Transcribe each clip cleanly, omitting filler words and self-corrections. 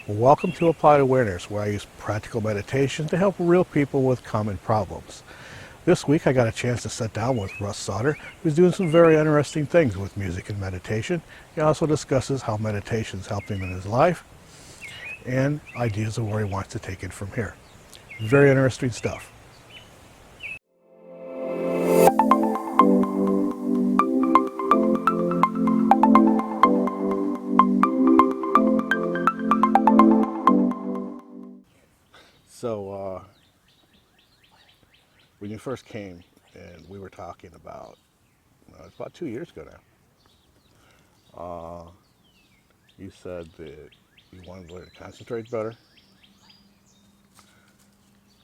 Welcome to Applied Awareness, where I use practical meditation to help real people with common problems. This week I got a chance to sit down with Russ Sauter, who's doing some very interesting things with music and meditation. He also discusses how meditation's helped him in his life and ideas of where he wants to take it from here. Very interesting stuff. So, when you first came and we were talking about, it's about 2 years ago now, you said that you wanted to learn to concentrate better.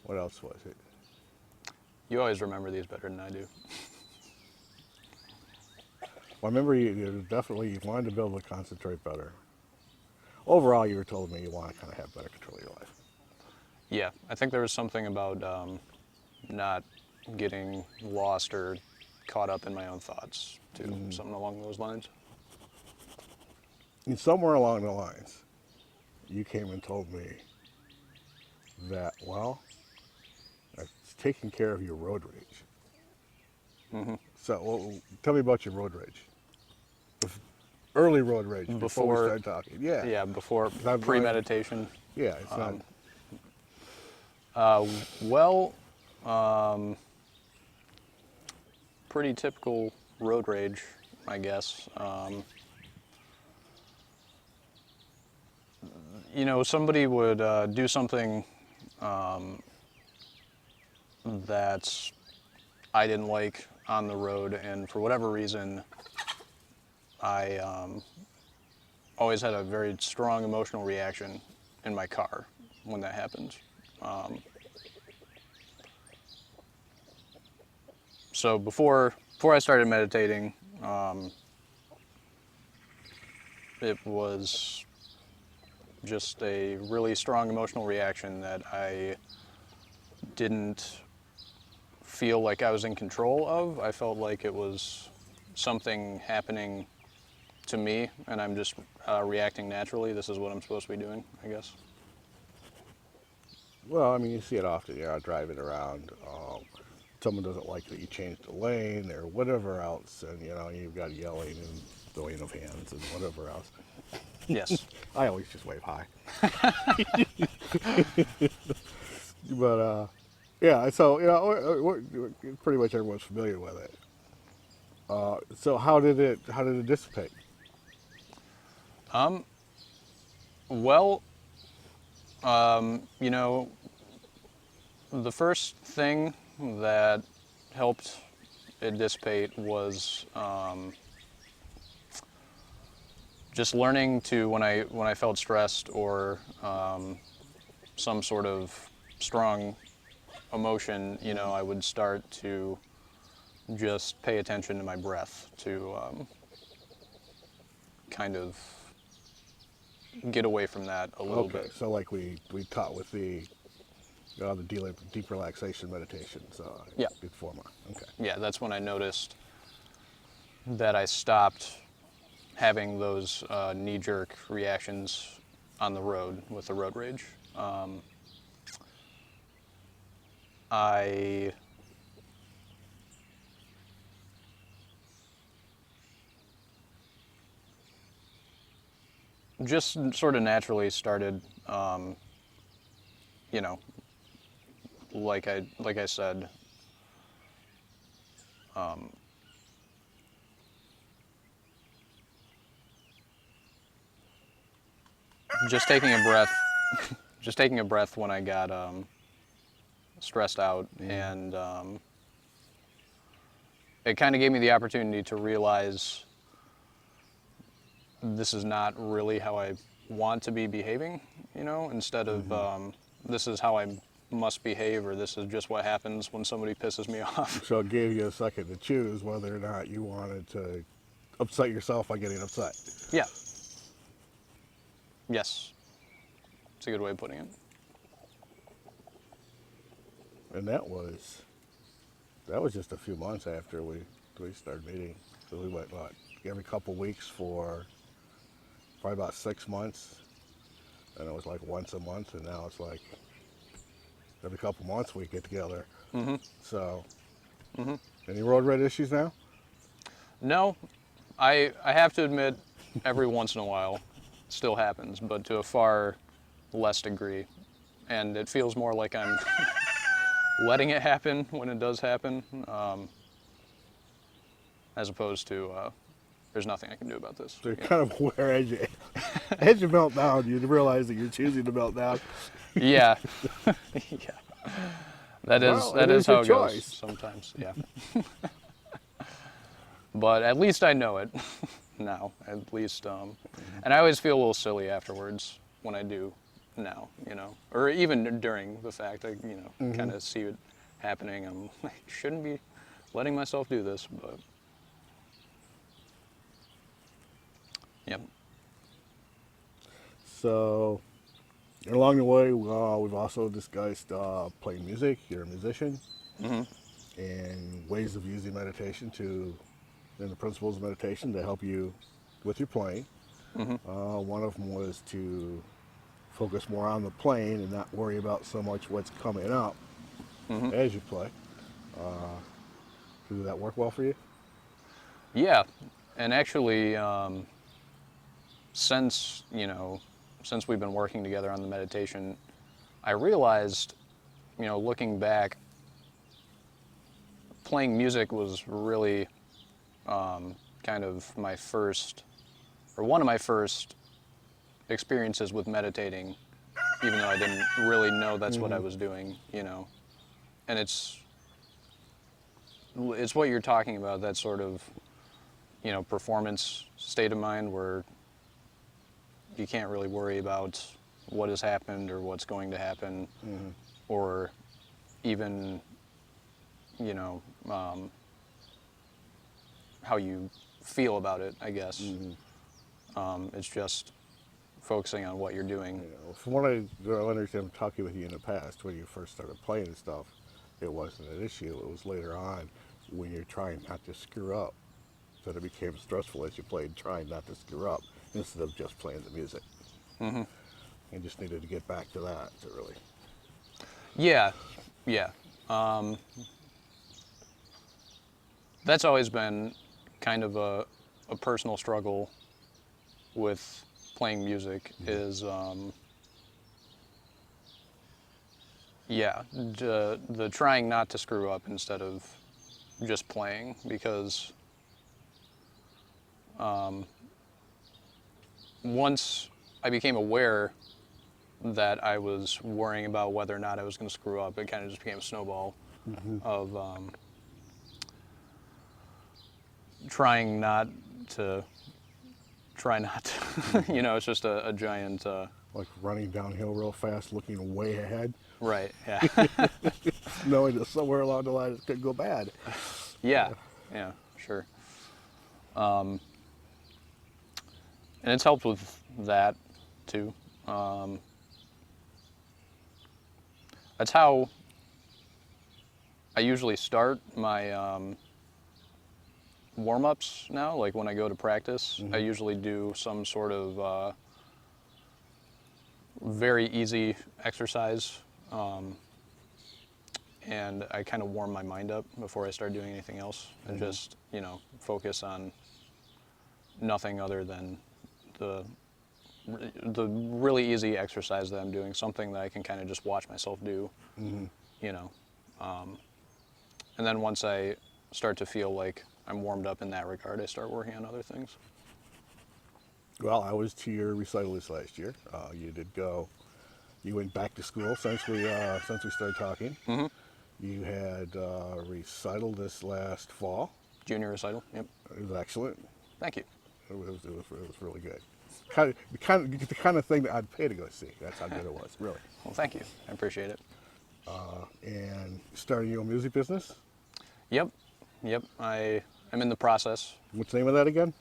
What else was it? You always remember these better than I do. Well, I remember you wanted to be able to concentrate better. Overall, you were telling me you want to kind of have better control of your life. Yeah, I think there was something about not getting lost or caught up in my own thoughts, too. Something along those lines. And somewhere along the lines, you came and told me that, it's taking care of your road rage. Mm-hmm. So, tell me about your road rage. Early road rage, before we started talking. Yeah. Yeah, before pre-meditation. Yeah, it's not. Pretty typical road rage, I guess. Somebody would do something that I didn't like on the road, and for whatever reason, I always had a very strong emotional reaction in my car when that happened. So before I started meditating, it was just a really strong emotional reaction that I didn't feel like I was in control of. I felt like it was something happening to me, and I'm just reacting naturally. This is what I'm supposed to be doing, I guess. Well, I mean, you see it often. You're out driving around. Someone doesn't like that you changed the lane or whatever else, and you've got yelling and throwing of hands and whatever else. Yes. I always just wave hi. But yeah, so pretty much everyone's familiar with it. So how did it dissipate? Well, the first thing that helped it dissipate was just learning to, when I felt stressed or some sort of strong emotion, I would start to just pay attention to my breath to kind of get away from that a little bit. Okay, so like we taught with the deep relaxation meditations. Yeah. Before my. Okay. Yeah, that's when I noticed that I stopped having those knee-jerk reactions on the road with the road rage. I just sort of naturally started, like I said, just taking a breath, just taking a breath when I got stressed out, and it kind of gave me the opportunity to realize this is not really how I want to be behaving, instead of this is how I must behave, or this is just what happens when somebody pisses me off. So it gave you a second to choose whether or not you wanted to upset yourself by getting upset. Yeah. Yes. It's a good way of putting it. And that was just a few months after we started meeting. So we went every couple weeks for probably about 6 months. and it was like once a month, and now it's like every couple months we get together. Mm-hmm. So, Mm-hmm. any road rage issues now? No, I have to admit, every once in a while, it still happens, but to a far less degree, and it feels more like I'm letting it happen when it does happen, as opposed to there's nothing I can do about this. So you're You know? kind of aware as you melt down, you realize that you're choosing to melt down. Yeah, yeah. That Well, it is is your how it goes choice. sometimes. Yeah. But at least I know it now. At least, and I always feel a little silly afterwards when I do now. You know, or even during the fact, I kind of see it happening. I'm like, shouldn't be letting myself do this, but yep. So, and along the way, we've also discussed playing music. You're a musician, Hmm. and ways of using meditation and the principles of meditation to help you with your playing. Hmm. One of them was to focus more on the playing and not worry about so much what's coming up Hmm. as you play. Did that work well for you? Yeah, and actually, since since we've been working together on the meditation, I realized, looking back, playing music was really kind of my first, or one of my first experiences with meditating, even though I didn't really know that's what I was doing, And it's what you're talking about, that sort of, performance state of mind where you can't really worry about what has happened or what's going to happen, or even, you know, um, how you feel about it, I guess. It's just focusing on what you're doing. You know, from what I understand talking with you in the past, when you first started playing and stuff, it wasn't an issue. It was later on when you're trying not to screw up that it became stressful as you played, trying not to screw up instead of just playing the music. Hmm. You just needed to get back to that to really. Yeah, yeah. That's always been kind of a personal struggle with playing music is, yeah, the trying not to screw up instead of just playing, because once I became aware that I was worrying about whether or not I was going to screw up, it kind of just became a snowball of trying not to, it's just a giant, Like running downhill real fast, looking way ahead, right, yeah. knowing that somewhere along the line it could go bad. Yeah, yeah, sure. And it's helped with that too. That's how I usually start my warm-ups now. Like when I go to practice, I usually do some sort of very easy exercise, and I kind of warm my mind up before I start doing anything else, and just focus on nothing other than the the really easy exercise that I'm doing, something that I can kind of just watch myself do, you know. And then once I start to feel like I'm warmed up in that regard, I start working on other things. Well, I was to your recital this last year. You did go. You went back to school since we started talking. Hmm. You had recital this last fall. Junior recital, yep. It was excellent. Thank you. It was really good. The kind of thing that I'd pay to go see. That's how good it was, really. Well, thank you. I appreciate it. And starting your own music business. Yep, yep. I'm in the process. What's the name of that again?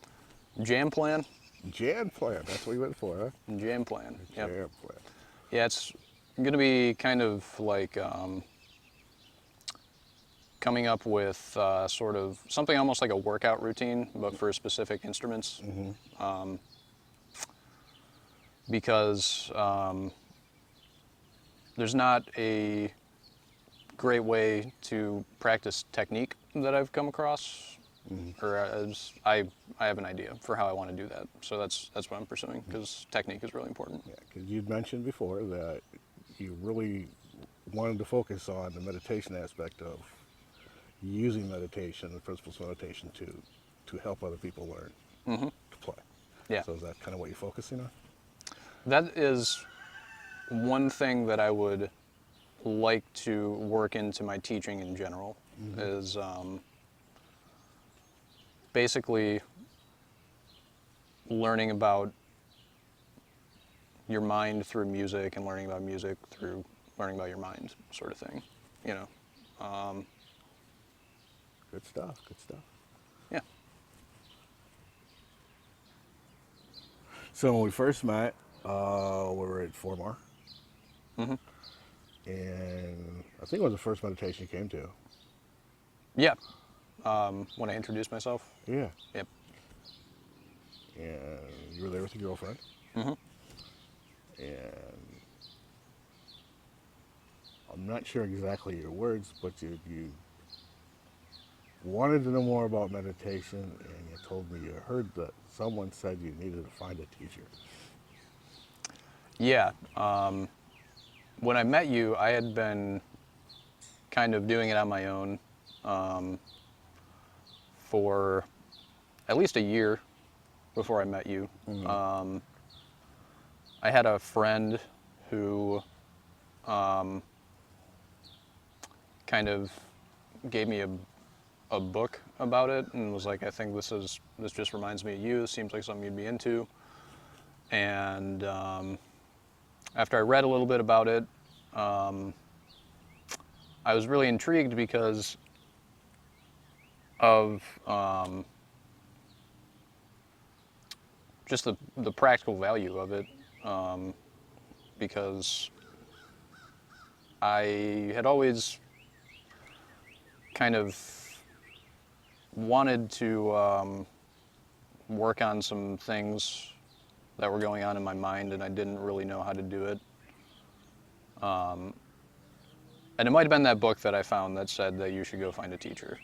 Jam plan. Jan Plan. That's what you went for, huh? Jam plan. Yep. Jam Plan. Yeah, it's going to be kind of like coming up with sort of something almost like a workout routine, but for specific instruments. because there's not a great way to practice technique that I've come across, or as I have an idea for how I want to do that. So that's what I'm pursuing, because technique is really important. Yeah, because you'd mentioned before that you really wanted to focus on the meditation aspect of using meditation, the principles of meditation, to help other people learn to play. Yeah, So is that kind of what you're focusing on? that is one thing that I would like to work into my teaching in general, is basically learning about your mind through music, and learning about music through learning about your mind, sort of thing, you know. Good stuff, good stuff. Yeah. So when we first met, we were at Formar, Hmm. and I think it was the first meditation you came to. Yeah. When I introduced myself. Yeah. Yep. And you were there with your girlfriend. Hmm. And I'm not sure exactly your words, but you wanted to know more about meditation, and you told me you heard that someone said you needed to find a teacher. Yeah. When I met you, I had been kind of doing it on my own for at least a year before I met you. I had a friend who kind of gave me a book about it, and was like, I think this just reminds me of you. This seems like something you'd be into. And after I read a little bit about it, I was really intrigued because of just the practical value of it, because I had always kind of wanted to work on some things that were going on in my mind, and I didn't really know how to do it. And it might have been that book that I found that said that you should go find a teacher.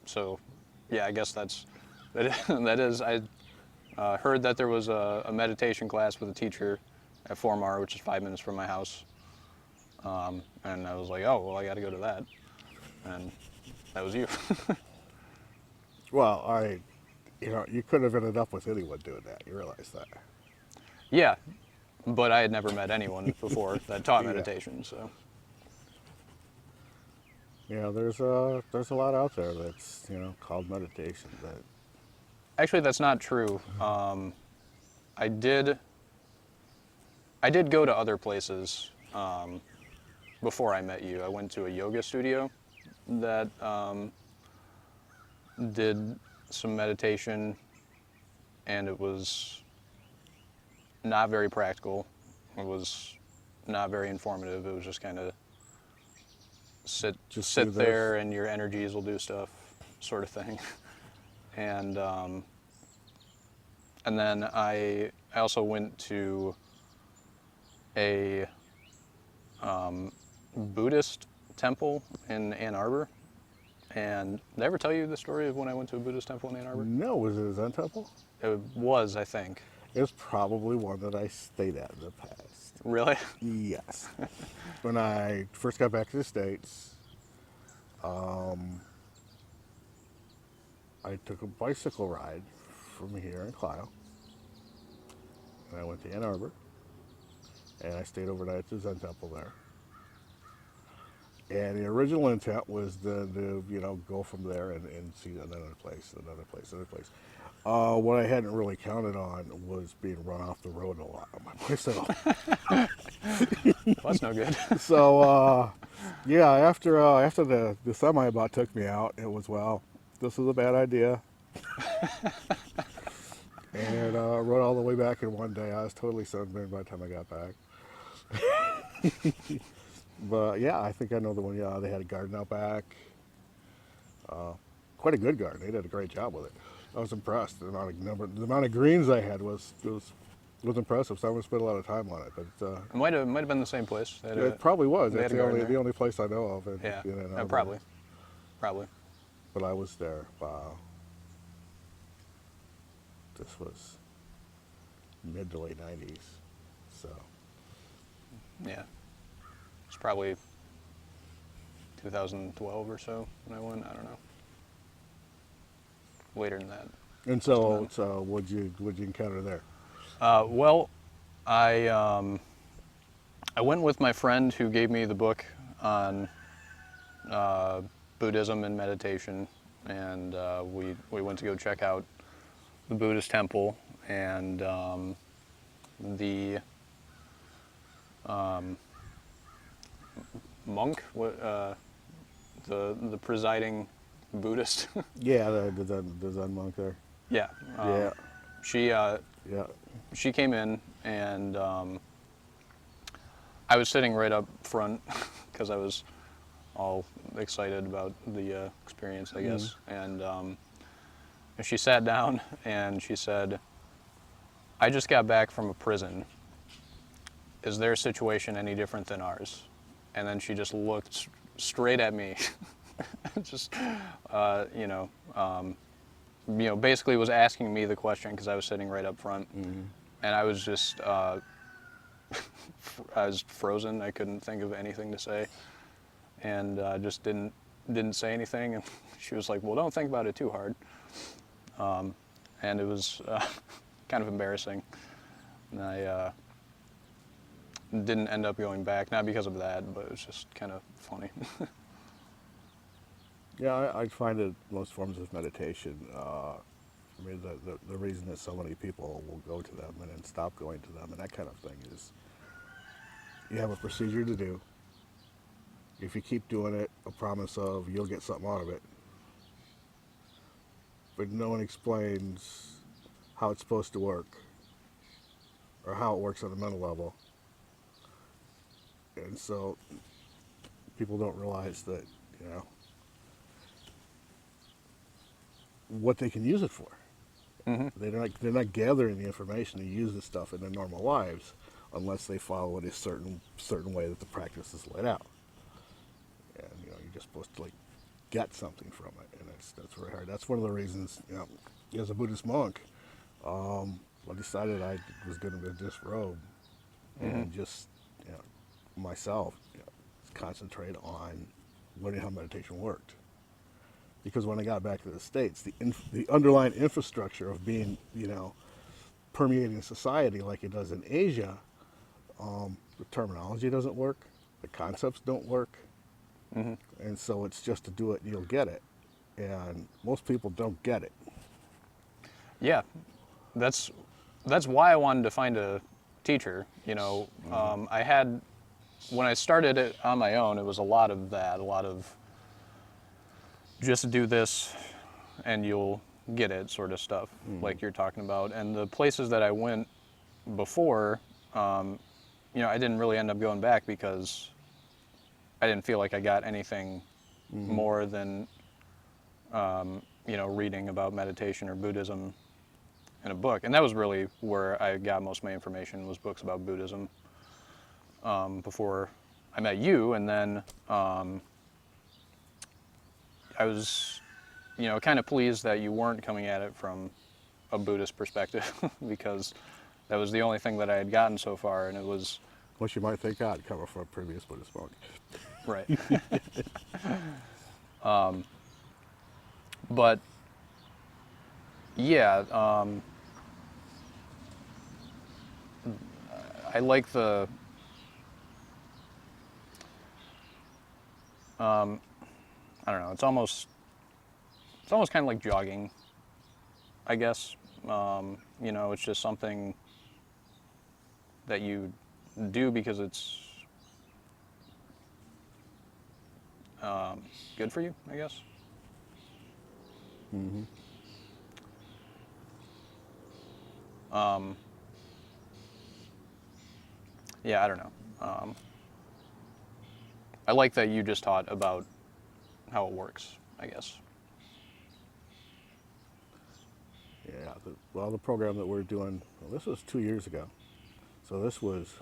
So, yeah, I guess that is. I heard that there was a meditation class with a teacher at Formar, which is 5 minutes from my house. And I was like, oh, well, I got to go to that. And that was you. Well, you could have ended up with anyone doing that. You realize that? Yeah, but I had never met anyone before that taught Yeah. meditation, so. Yeah, there's a lot out there that's called meditation. That Actually, that's not true. I did go to other places before I met you. I went to a yoga studio that did some meditation, and it was not very practical. It was not very informative. It was just kind of sit there and your energies will do stuff, sort of thing. And then I also went to a Buddhist temple in Ann Arbor. And did I ever tell you the story of when I went to a Buddhist temple in Ann Arbor? No, was it a Zen temple? It was, I think. It's probably one that I stayed at in the past. Really? Yes. When I first got back to the States, I took a bicycle ride from here in Clio. And I went to Ann Arbor, and I stayed overnight at the Zen temple there. And the original intent was to go from there and see another place. What I hadn't really counted on was being run off the road a lot on my bicycle. Well, that's no good. So, yeah, after the semi about took me out, it was, well, this is a bad idea. And rode all the way back in one day. I was totally sunburned by the time I got back. But yeah, I think I know the one. They had a garden out back. Quite a good garden. They did a great job with it. I was impressed. The amount of greens I had was impressive. So I'm gonna spend a lot of time on it. But It might have been the same place. it probably was. They That's had a garden there. the only place I know of. Yeah, In Ann Arbor. probably. But I was there. Wow. This was mid to late '90s. So Yeah, it's probably 2012 or so when I went. I don't know. Later than that. and so what'd you encounter there? Well, I went with my friend who gave me the book on Buddhism and meditation, and we went to go check out the Buddhist temple and the monk, the presiding Buddhist. Yeah, the Zen monk there. Yeah. Yeah. She Yeah. she came in and I was sitting right up front because I was all excited about the experience, I guess. And she sat down and she said, "I just got back from a prison. Is their situation any different than ours?" And then she just looked straight at me, just basically was asking me the question because I was sitting right up front, and I was just I was frozen. I couldn't think of anything to say, and just didn't say anything. And she was like, "Well, don't think about it too hard." And it was kind of embarrassing. And I didn't end up going back, not because of that, but it was just kind of funny. Yeah, I find that most forms of meditation, I mean, the reason that so many people will go to them and then stop going to them and that kind of thing is you have a procedure to do. If you keep doing it, a promise of you'll get something out of it. But no one explains how it's supposed to work or how it works on a mental level. And so people don't realize that, what they can use it for. Mm-hmm. They're not gathering the information to use this stuff in their normal lives unless they follow it a certain way that the practice is laid out. And you're just supposed to get something from it, and that's very hard. That's one of the reasons as a Buddhist monk, I decided I was going to disrobe and just myself concentrate on learning how meditation worked. Because when I got back to the States, the underlying infrastructure of being, permeating society like it does in Asia, the terminology doesn't work, the concepts don't work, and so it's just to do it and you'll get it. And most people don't get it. Yeah, that's why I wanted to find a teacher. I had, when I started it on my own, it was a lot of that, a lot of just do this and you'll get it sort of stuff, like you're talking about. And the places that I went before, I didn't really end up going back because I didn't feel like I got anything more than, reading about meditation or Buddhism in a book. And that was really where I got most of my information, was books about Buddhism, before I met you. And then I was, kind of pleased that you weren't coming at it from a Buddhist perspective because that was the only thing that I had gotten so far, and it was... Which you might think I'd cover from a previous Buddhist monk. Right. But, yeah, I like the... I don't know, it's almost kind of like jogging, I guess. It's just something that you do because it's good for you, I guess. Yeah, I don't know. I like that you just taught about how it works, I guess. Yeah, the program that we're doing, well, this was 2 years ago. So this was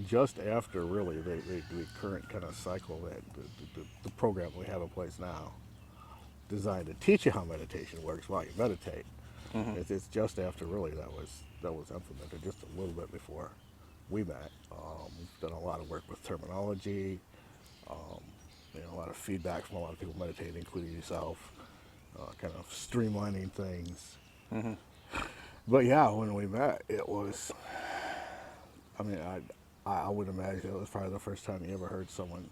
just after really the current kind of cycle that the program we have in place now, designed to teach you how meditation works while you meditate. Hmm. It's just after really that was implemented, just a little bit before we met. We've done a lot of work with terminology, a lot of feedback from a lot of people meditating, including yourself, kind of streamlining things. Hmm. But yeah, when we met, it was, I mean, I would imagine it was probably the first time you ever heard someone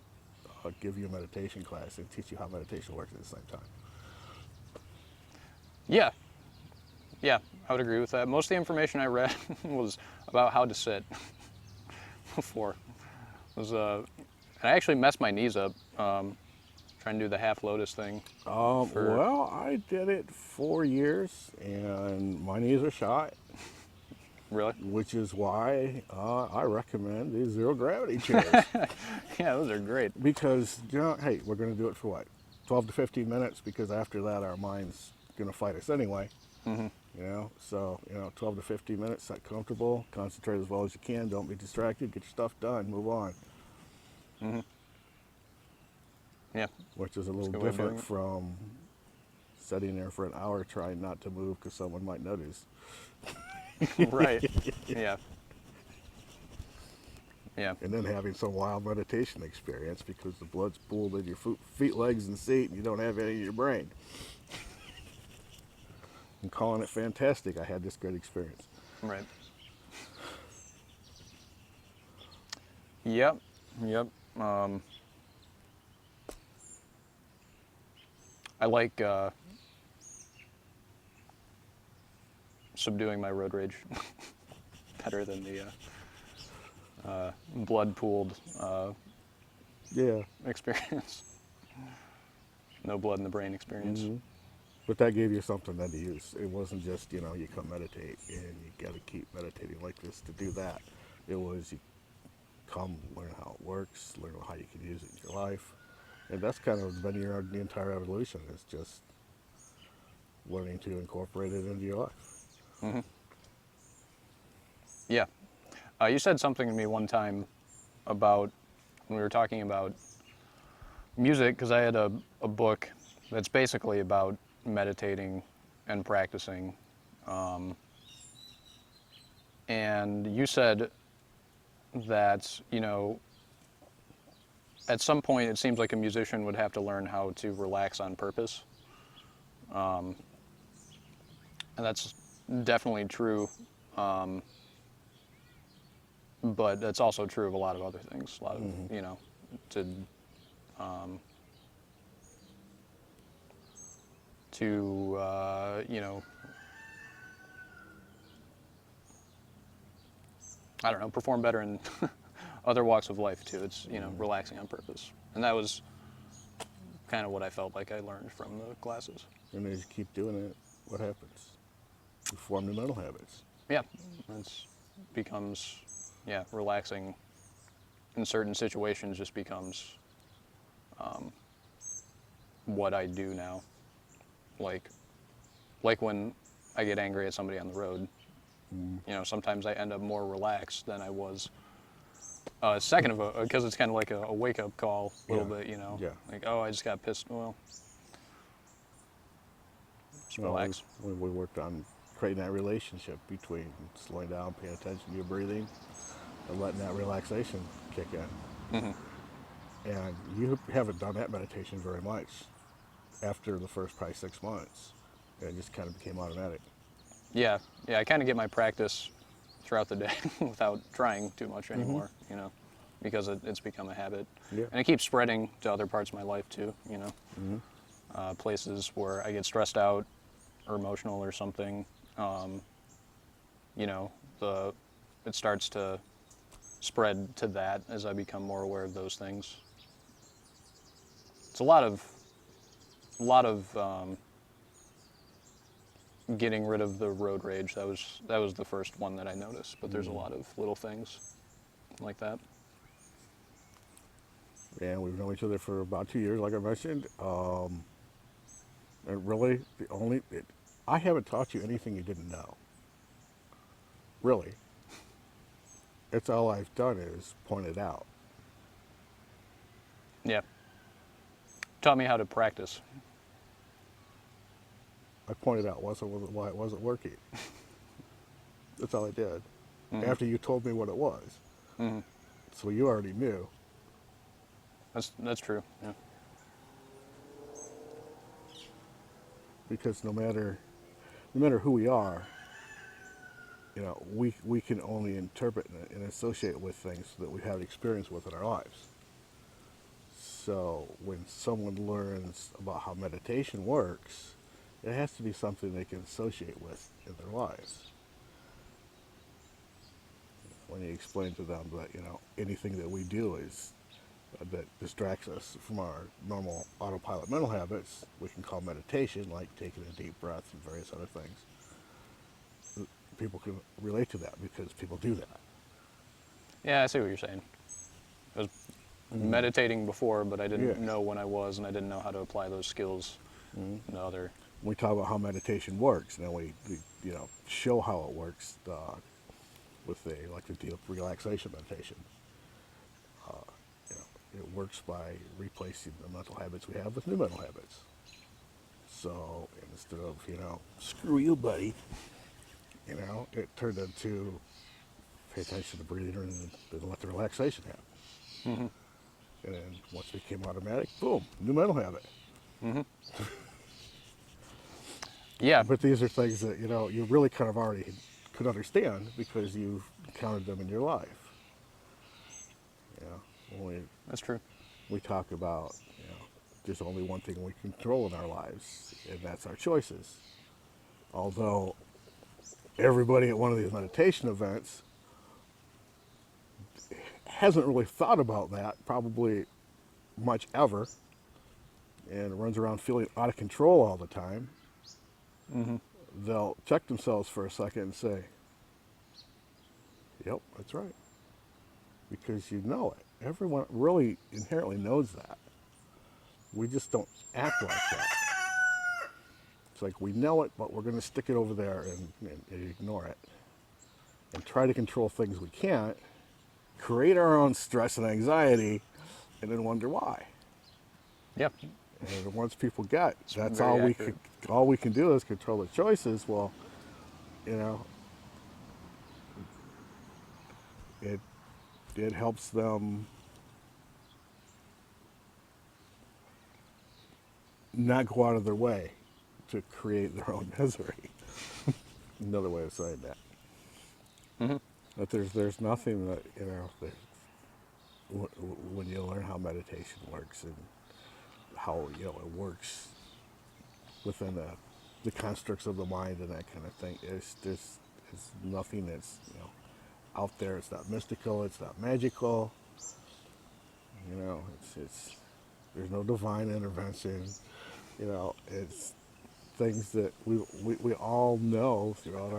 give you a meditation class and teach you how meditation works at the same time. Yeah, yeah, I would agree with that. Most of the information I read was about how to sit before. It was and I actually messed my knees up trying to do the half lotus thing. For Well, I did it 4 years, and my knees are shot, really, which is why I recommend these zero gravity chairs. yeah, those are great. Because, hey, we're going to do it for what? 12 to 15 minutes, because after that, our mind's going to fight us anyway. Hmm. So 12 to 15 minutes, get comfortable, concentrate as well as you can, don't be distracted, get your stuff done, move on. Hmm. Yeah, Which is a that's little a good way of doing different from sitting there for an hour trying not to move because someone might notice. it. Right. Yeah. Yeah. And then having some wild meditation experience because the blood's pooled in your feet, legs, and seat, and you don't have any in your brain. And calling it fantastic, I had this good experience. Right. Yep. Yep. I like subduing my road rage better than the blood pooled Yeah. experience. No blood in the brain experience. Hmm. But that gave you something then to use. It wasn't just, you come meditate and you got to keep meditating like this to do that. It was you come, learn how it works, learn how you can use it in your life. And that's kind of been the entire evolution, is just learning to incorporate it into your life. Hmm. Yeah. You said something to me one time about when we were talking about music, because I had a book that's basically about meditating and practicing. And you said that, at some point it seems like a musician would have to learn how to relax on purpose. And that's definitely true. But that's also true of a lot of other things. A lot of, Hmm. to to I don't know, perform better in other walks of life too. It's relaxing on purpose, and that was kind of what I felt like I learned from the classes. And as you keep doing it, what happens? You form new mental habits. Yeah, it's becomes relaxing in certain situations just becomes what I do now. Like when I get angry at somebody on the road. Sometimes I end up more relaxed than I was a second ago, because it's kind of like a wake-up call a little bit, Yeah. like, oh, I just got pissed. Well, just relax. We worked on creating that relationship between slowing down, paying attention to your breathing, and letting that relaxation kick in. Hmm. And you haven't done that meditation very much after the first probably 6 months. It just kind of became automatic. Yeah, I kind of get my practice throughout the day without trying too much anymore, because it's become a habit. Yeah. And it keeps spreading to other parts of my life too, Hmm. places where I get stressed out or emotional or something, it starts to spread to that as I become more aware of those things. It's a lot of getting rid of the road rage. That was the first one that I noticed, but there's a lot of little things like that. And we've known each other for about 2 years, like I mentioned. And really, I haven't taught you anything you didn't know. Really. It's all I've done is pointed out. Yeah. Taught me how to practice. I pointed out why it wasn't working. That's all I did. Mm-hmm. After you told me what it was. Mm-hmm. So you already knew. That's true. Yeah. Because no matter who we are, we can only interpret and associate with things that we have experience with in our lives. So when someone learns about how meditation works, it has to be something they can associate with in their lives. When you explain to them that anything that we do is that distracts us from our normal autopilot mental habits, we can call meditation, like taking a deep breath and various other things. People can relate to that because people do that. Yeah, I see what you're saying. I was meditating before, but I didn't Yeah. know when I was, and I didn't know how to apply those skills in other. We talk about how meditation works, and then we show how it works with the deep relaxation meditation. It works by replacing the mental habits we have with new mental habits. So instead of screw you, buddy, it turned into pay attention to breathing and let the relaxation happen. Mm-hmm. And then once it became automatic, boom, new mental habit. Mm-hmm. Yeah. But these are things that you really kind of already could understand because you've encountered them in your life. When That's true. we talk about there's only one thing we control in our lives, and that's our choices. Although everybody at one of these meditation events hasn't really thought about that probably much ever, and runs around feeling out of control all the time, Mm-hmm. they'll check themselves for a second and say, yep, that's right. Because you know it. Everyone really inherently knows that. We just don't act like that. It's like we know it, but we're going to stick it over there and ignore it. And try to control things we can't, create our own stress and anxiety, and then wonder why. Yep. And once people get that's very all accurate. all we can do is control the choices, well, it helps them not go out of their way to create their own misery. Another way of saying that. Mm-hmm. But there's nothing that that when you learn how meditation works and how it works within the constructs of the mind and that kind of thing, there's nothing that's out there. It's not mystical. It's not magical. It's there's no divine intervention. It's things that we all know throughout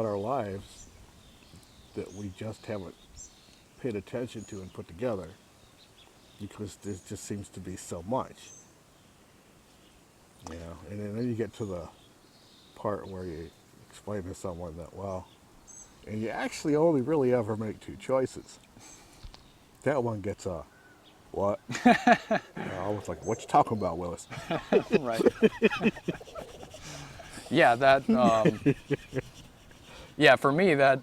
our lives that we just haven't paid attention to and put together because there just seems to be so much. And then you get to the part where you explain to someone that, well, and you actually only really ever make two choices. That one gets a, what? I was like, what you talking about, Willis? Right. Yeah, that. Yeah, for me, that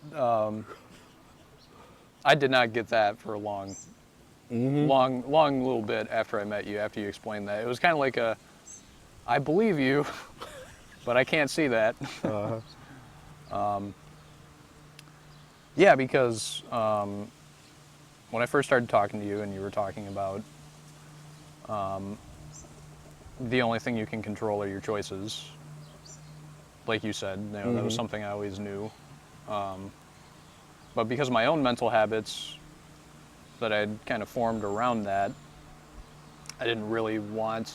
I did not get that for a long little bit after I met you. After you explained that, it was kind of like I believe you, but I can't see that. Yeah, because when I first started talking to you, and you were talking about the only thing you can control are your choices. Like you said, that was something I always knew. But because of my own mental habits that I'd kind of formed around that, I didn't really want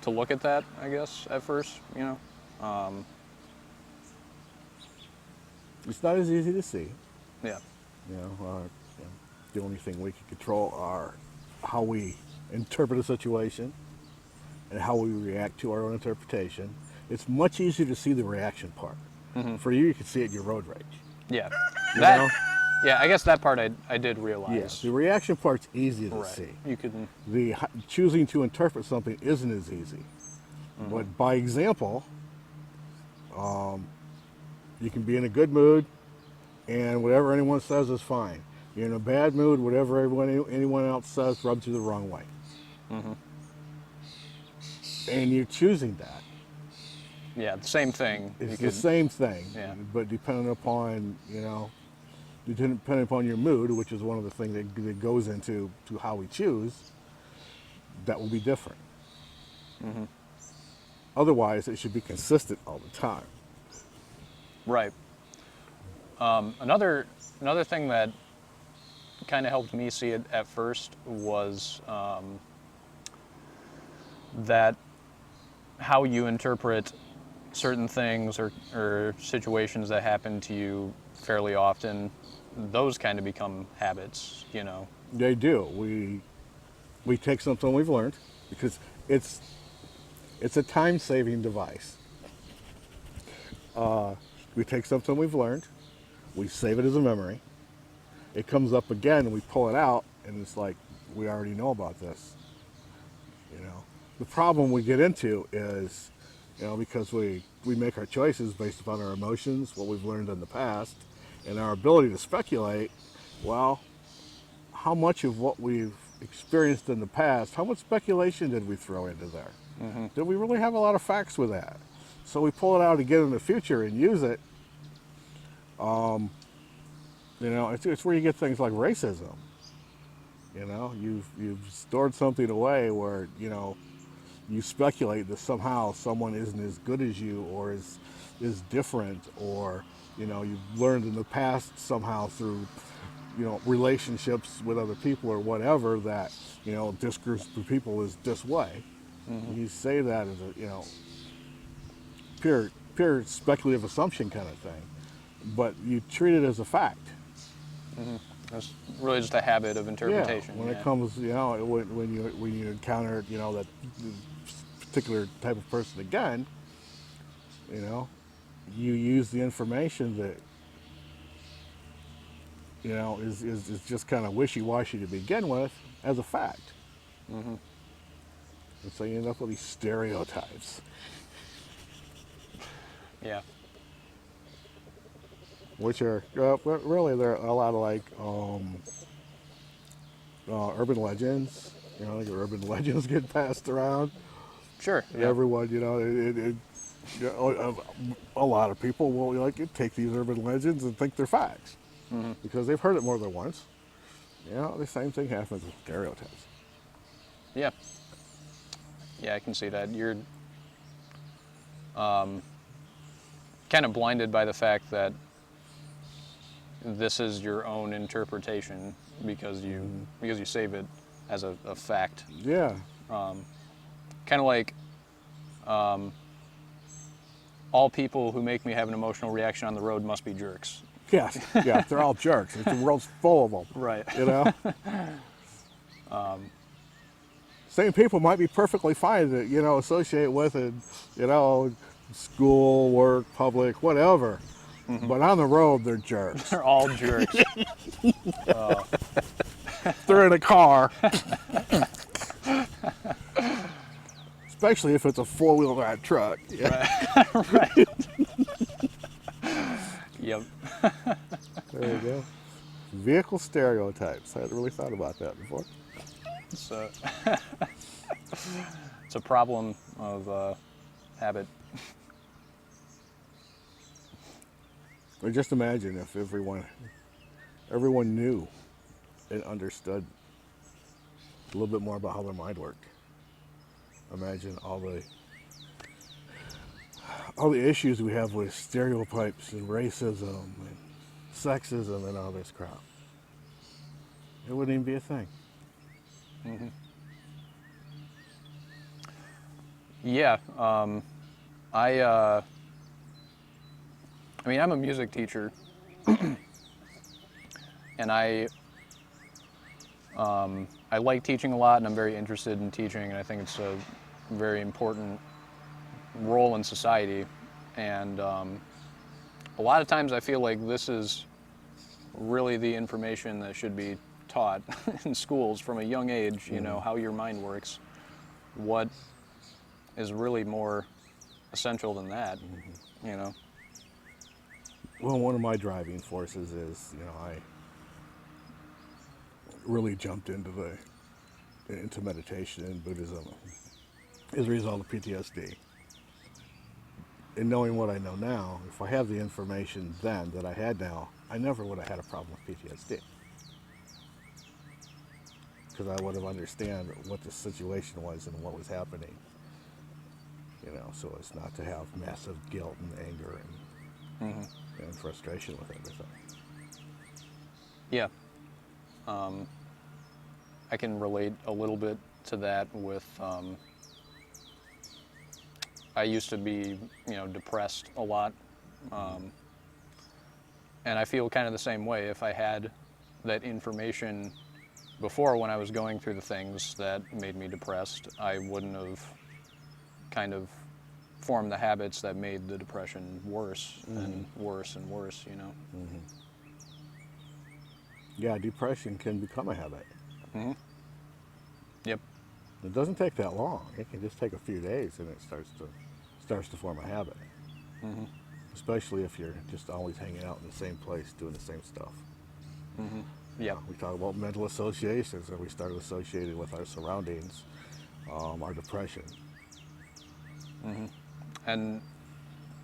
to look at that, I guess, at first, It's not as easy to see. Yeah. The only thing we can control are how we interpret a situation and how we react to our own interpretation, it's much easier to see the reaction part. For you can see it in your road rage. Yeah. You That. know? Yeah, I guess that part I did Yeah, realize. the reaction part's easy to Right. see. You can. The choosing to interpret something isn't as easy. But by example, you can be in a good mood, and whatever anyone says is fine. You're in a bad mood, whatever anyone else says rubs you the wrong way. And you're choosing that. Yeah, the same thing. It's You the could. same thing, Yeah. but depending upon, depending upon your mood, which is one of the things that goes into how we choose, that will be different. Otherwise, it should be consistent all the time. Right. Another thing that kind of helped me see it at first was that how you interpret certain things or situations that happen to you fairly often, those kind of become habits, you know. They do. We take something we've learned because it's a time-saving device. We take something we've learned, we save it as a memory. It comes up again, and we pull it out, and it's like we already know about this. You know, the problem we get into is, because we make our choices based upon our emotions, what we've learned in the past, and our ability to speculate. Well, how much of what we've experienced in the past, how much speculation did we throw into there? Did we really have a lot of facts with that? So we pull it out again in the future and use it. It's where you get things like racism. You've stored something away where, you speculate that somehow someone isn't as good as you or is different, or, you've learned in the past somehow through, relationships with other people or whatever that, this group of people is this way. You say that as a, pure speculative assumption kind of thing, but you treat it as a fact. It's really just a habit of interpretation. Yeah, when it comes, when you encounter, that particular type of person again, you use the information that, is just kind of wishy-washy to begin with as a fact. And so you end up with these stereotypes. Yeah. Which are, really, they're a lot of like urban legends. Like urban legends get passed around. Sure. And Yeah. everyone, a lot of people will take these urban legends and think they're facts because they've heard it more than once. The same thing happens with stereotypes. Yeah. Yeah, I can see that. You're kind of blinded by the fact that this is your own interpretation because you save it as a fact. Yeah. Kind of like all people who make me have an emotional reaction on the road must be jerks. Yes. Yeah. They're all jerks. The world's full of them. Right. Same people might be perfectly fine to associate with in school, work, public, whatever. But on the road, they're jerks. They're all jerks. They're in a car. Especially if it's a four-wheel drive truck. Yeah. Right. Yep. There you go. Vehicle stereotypes. I hadn't really thought about that before. So it's a problem of habit. Or just imagine if everyone knew and understood a little bit more about how their mind worked. Imagine all the issues we have with stereotypes and racism and sexism and all this crap. It wouldn't even be a thing. Yeah. I mean, I'm a music teacher, and I like teaching a lot, and I'm very interested in teaching, and I think it's very important role in society, and a lot of times I feel like this is really the information that should be taught in schools from a young age, you know, how your mind works. What is really more essential than that, you know? Well, one of my driving forces is, you know, I really jumped into meditation and Buddhism as a result of PTSD. And knowing what I know now, if I have the information then that I had now, I never would have had a problem with PTSD. Because I would have understand what the situation was and what was happening. You know, so as not to have massive guilt and anger and frustration with everything. Yeah. I can relate a little bit to that with, I used to be, you know, depressed a lot. And I feel kind of the same way. If I had that information before, when I was going through the things that made me depressed, I wouldn't have kind of formed the habits that made the depression worse and worse and worse, you know? Yeah, depression can become a habit. Yep. It doesn't take that long. It can just take a few days and it starts to form a habit. Especially if you're just always hanging out in the same place doing the same stuff. Yeah. We talk about mental associations, and we start associated with our surroundings, our depression. And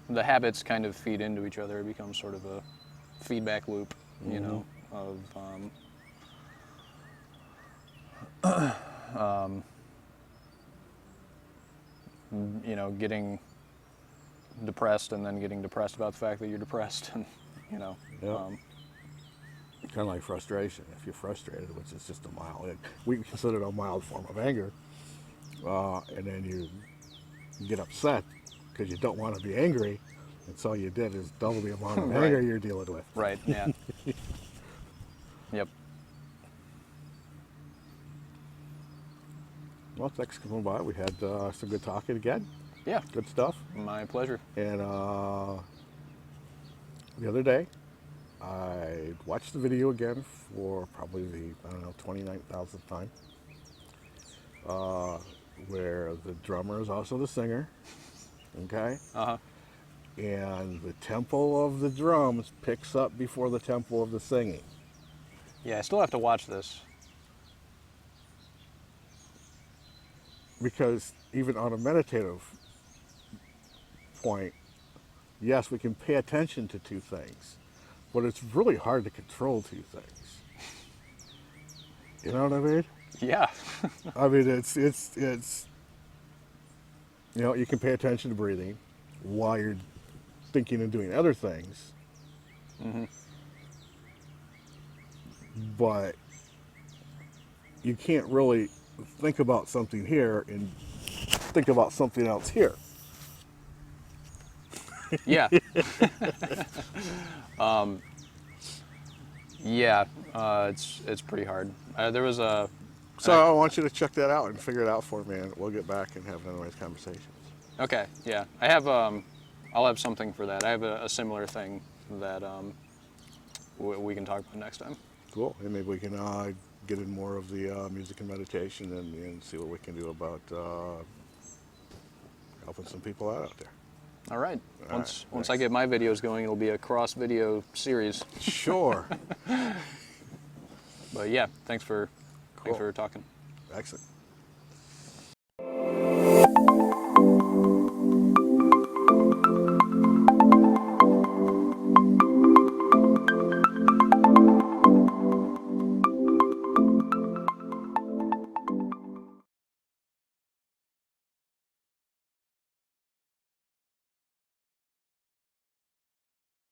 the habits kind of feed into each other. It becomes sort of a feedback loop, you know, of you know, getting depressed and then getting depressed about the fact that you're depressed, and you know. Kind of like frustration. If you're frustrated, which is just a mild, we consider it a mild form of anger, and then you get upset because you don't want to be angry, and so all you did is double the amount of anger you're dealing with. Right. Yeah. Yep. Well, thanks for coming by. We had some good talking again. Yeah. Good stuff. My pleasure. And the other day, I watched the video again for probably the, I don't know, 29,000th time, where the drummer is also the singer, okay? And the tempo of the drums picks up before the tempo of the singing. Yeah, I still have to watch this. Because even on a meditative point, yes, we can pay attention to two things, but it's really hard to control two things. You know what I mean? Yeah. I mean, it's you know, you can pay attention to breathing while you're thinking and doing other things. But you can't really think about something here and think about something else here. Yeah. Yeah, it's pretty hard. There was a. So I want you to check that out and figure it out for me, and we'll get back and have another nice conversation. Okay. Yeah, I have. I'll have something for that. I have a similar thing that we can talk about next time. Cool. And maybe we can get in more of the music and meditation and see what we can do about helping some people out there. All right. All Once right, I get my videos going, it'll be a cross video series. Sure. But yeah, thanks for Cool. talking. Excellent.